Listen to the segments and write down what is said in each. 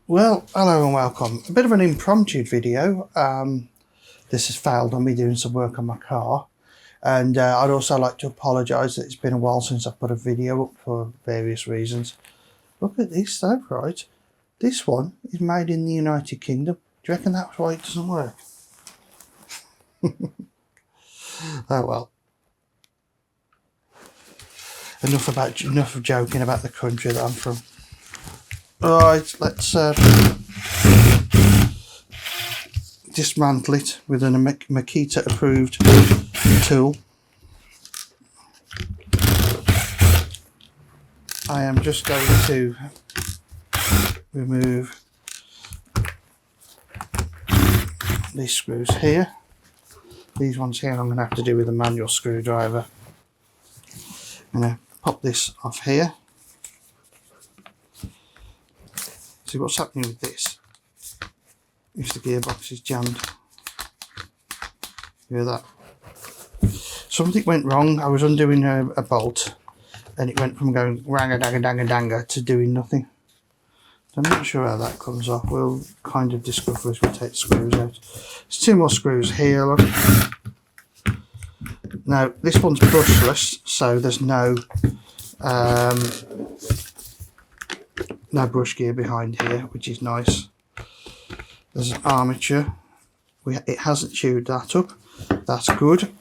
Well, hello and welcome. A bit of an impromptu video. This has failed on me doing some work on my car, and I'd also like to apologise that it's been a while since I've put a video up for various reasons. Look at this though, right? This one is made in the United Kingdom. Do you reckon that's why it doesn't work? Oh well. Enough of joking about the country that I'm from. Right, let's dismantle it with a Makita approved tool. I am just going to remove these screws here. These ones here I'm going to have to do with a manual screwdriver. I'm going to pop this off here. See what's happening with this is the gearbox is jammed. Hear that? Something went wrong. I was undoing a bolt and it went from going ranga danga danga danga to doing nothing. So I'm not sure how that comes off. We'll kind of discover as we take the screws out. There's two more screws here, look. Now this one's brushless, so there's no brush gear behind here, which is nice. There's an armature. It hasn't chewed that up. That's good.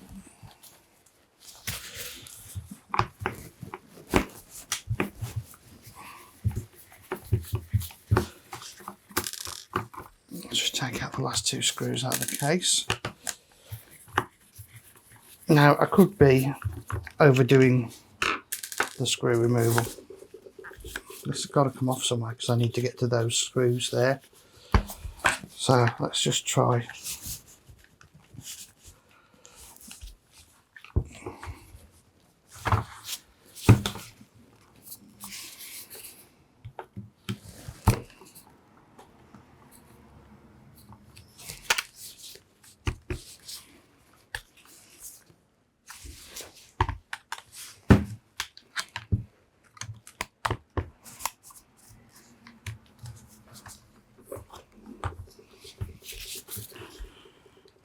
Let's just take out the last two screws out of the case. Now I could be overdoing the screw removal. This has got to come off somewhere because I need to get to those screws there. So let's just try.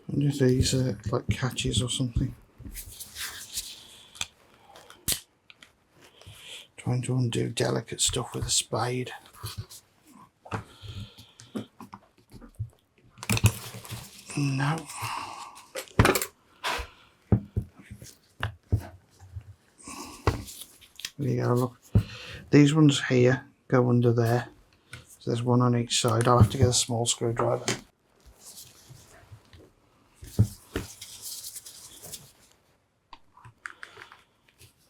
I wonder if these are like catches or something. Trying to undo delicate stuff with a spade. No. There you go, look. These ones here go under there. So there's one on each side. I'll have to get a small screwdriver.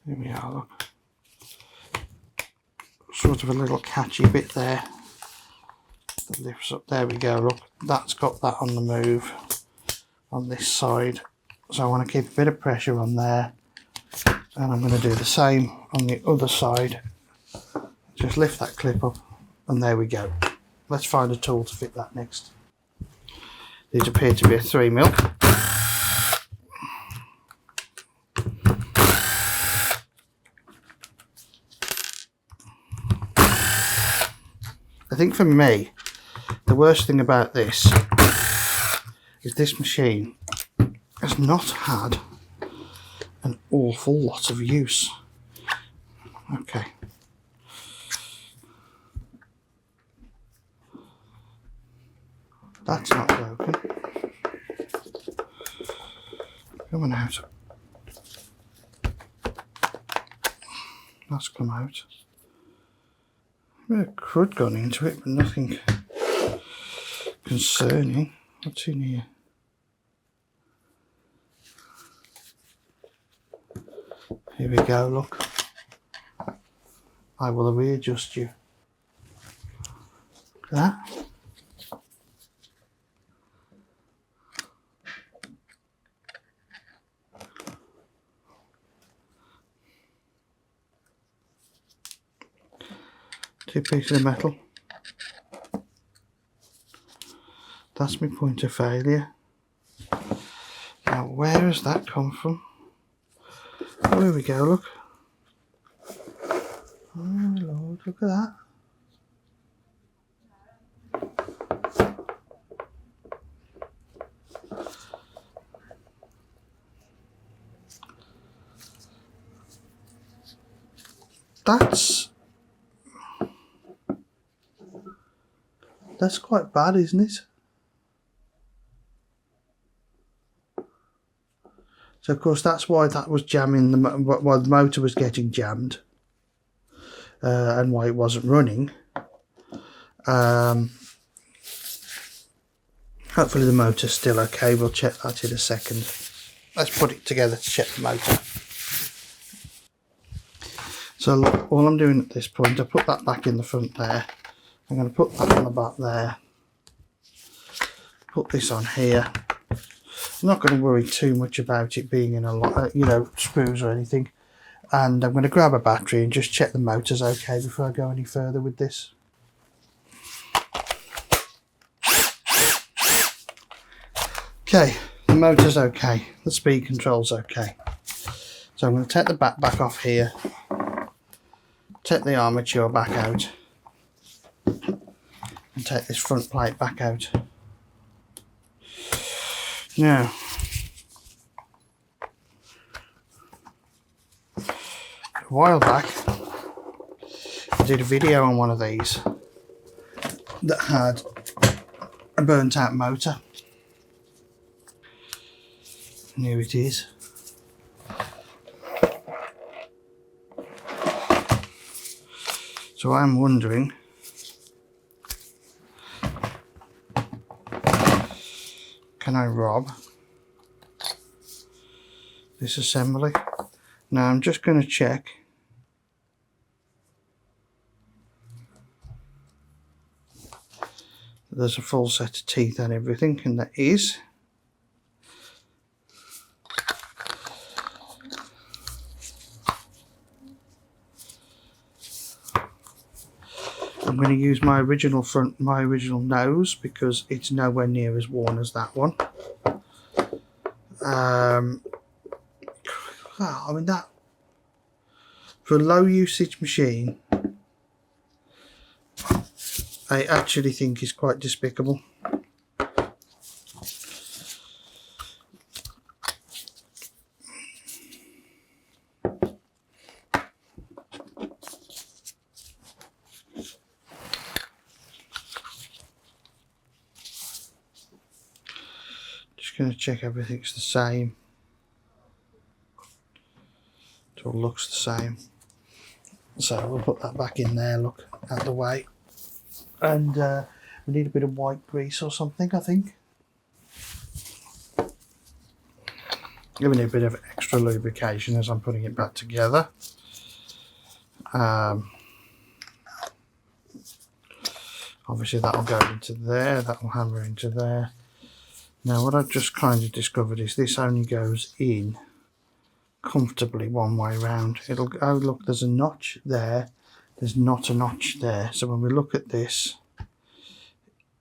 Here we are, look. Sort of a little catchy bit there that lifts up. There we go, look. That's got that on the move on this side. So I want to keep a bit of pressure on there. And I'm going to do the same on the other side. Just lift that clip up and there we go. Let's find a tool to fit that next. These appear to be a 3mm. I think for me, the worst thing about this is this machine has not had an awful lot of use. Okay. That's not broken. Coming out. That's come out. A bit of crud gone into it, but nothing concerning. What's in here? Here we go, look. I will readjust you. Look at that. Two pieces of metal. That's my point of failure. Now where has that come from? Oh, here we go, look. Oh Lord, look at that. That's quite bad, isn't it? So of course that's why that was jamming, why the motor was getting jammed, and why it wasn't running. Hopefully the motor's still okay. We'll check that in a second. Let's put it together to check the motor. So all I'm doing at this point, I put that back in the front there. I'm going to put that on the back there. Put this on here. I'm not going to worry too much about it being in a lot, screws or anything. And I'm going to grab a battery and just check the motor's okay before I go any further with this. Okay, the motor's okay. The speed control's okay. So I'm going to take the back off here. Take the armature back out. And take this front plate back out. Now, a while back I did a video on one of these that had a burnt out motor, and here it is. So I'm wondering, can I rob this assembly? Now I'm just going to check that there's a full set of teeth and everything, and there is. I'm going to use my original nose because it's nowhere near as worn as that one. Well, I mean, that for a low usage machine, I actually think is quite despicable. Just going to check everything's the same. It all looks the same. So we'll put that back in there, look, out the way. And we need a bit of white grease or something, I think. Giving it a bit of extra lubrication as I'm putting it back together. Obviously that'll go into there, that'll hammer into there. Now what I've just kind of discovered is this only goes in comfortably one way round. It'll go, oh look, there's a notch there, there's not a notch there. So when we look at this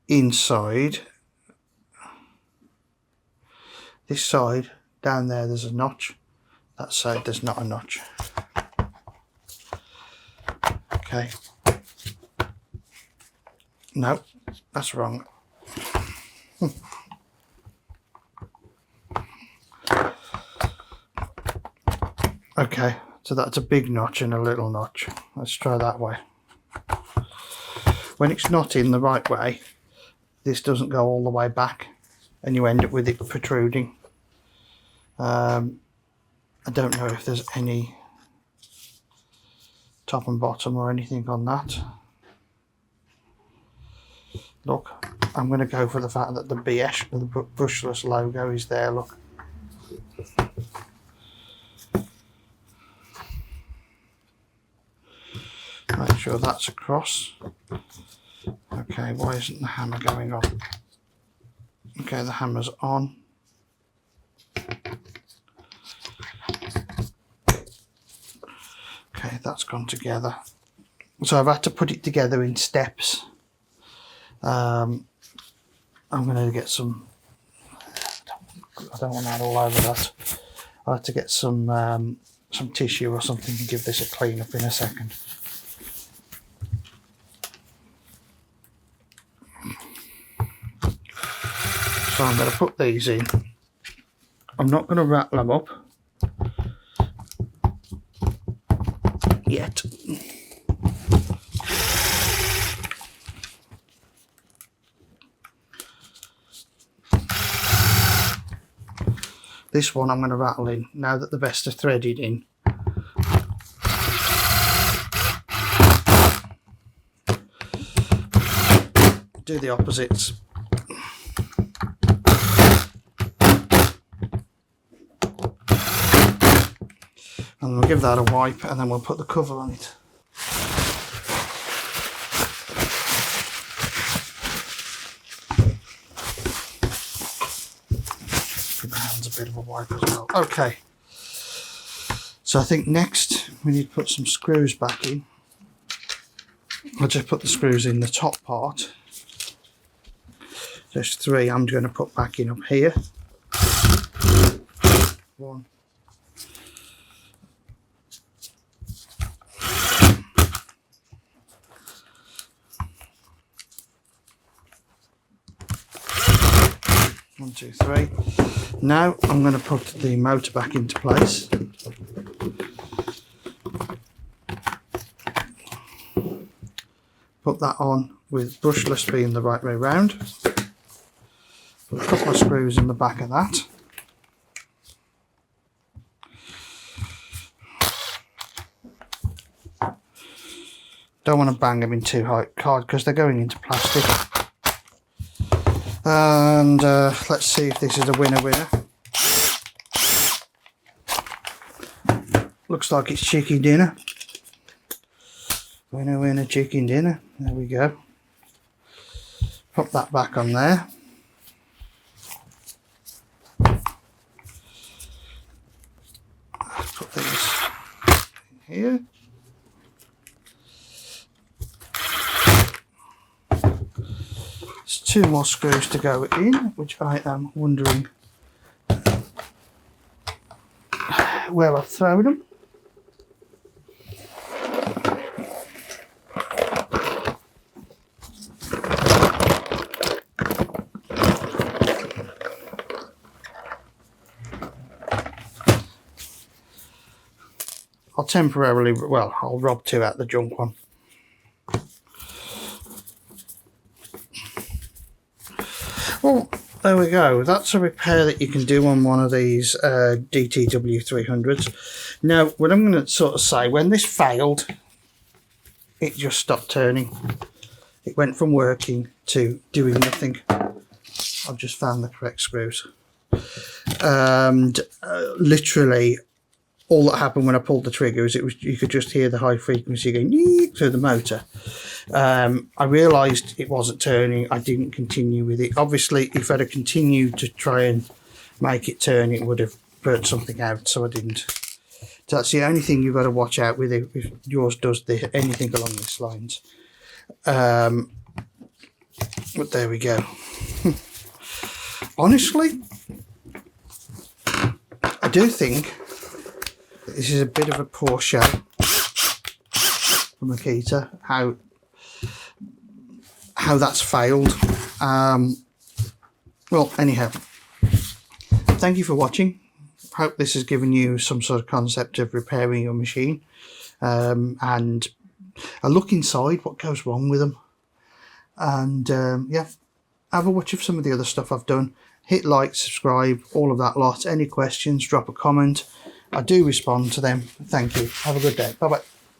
inside, this side down there there's a notch, that side there's not a notch. Okay, no, that's wrong. Okay, so that's a big notch and a little notch. Let's try that way. When it's not in the right way, this doesn't go all the way back and you end up with it protruding. I don't know if there's any top and bottom or anything on that. Look, I'm going to go for the fact that the BS, the brushless logo, is there, look. Make sure that's across. Okay, why isn't the hammer going on? Okay, the hammer's on. Okay, that's gone together. So I've had to put it together in steps. I'm going to get some, I don't want that all over that. I'll have to get some tissue or something to give this a clean up in a second. So I'm going to put these in. I'm not going to rattle them up yet. This one I'm going to rattle in now that the best are threaded in. Do the opposites. And we'll give that a wipe, and then we'll put the cover on it. Give my hands a bit of a wipe as well. Okay. So I think next we need to put some screws back in. I'll just put the screws in the top part. There's 3 I'm going to put back in up here. 1. 1, 2, 3. Now I'm going to put the motor back into place. Put that on with brushless being the right way round. Put a couple of screws in the back of that. Don't want to bang them in too hard because they're going into plastic. And let's see if this is a winner. Looks like it's chicken dinner. Winner, chicken dinner. There we go. Pop that back on there. Put these in here. There's 2 more screws to go in, which I am wondering where I've thrown them. I'll temporarily, well, I'll rob 2 out the junk one. Well, there we go. That's a repair that you can do on one of these DTW300s. Now, what I'm going to sort of say, when this failed, it just stopped turning. It went from working to doing nothing. I've just found the correct screws. And literally, all that happened when I pulled the trigger is you could just hear the high frequency going through the motor. I realised it wasn't turning. I didn't continue with it. Obviously, if I'd have continued to try and make it turn, it would have burnt something out, so I didn't. So that's the only thing you've got to watch out with it if yours does anything along these lines. But there we go. Honestly, I do think this is a bit of a poor show from Makita, how that's failed. Well, anyhow, thank you for watching. Hope this has given you some sort of concept of repairing your machine, and a look inside what goes wrong with them. And yeah, have a watch of some of the other stuff I've done. Hit like, subscribe, all of that lot. Any questions, drop a comment. I do respond to them. Thank you. Have a good day. Bye bye.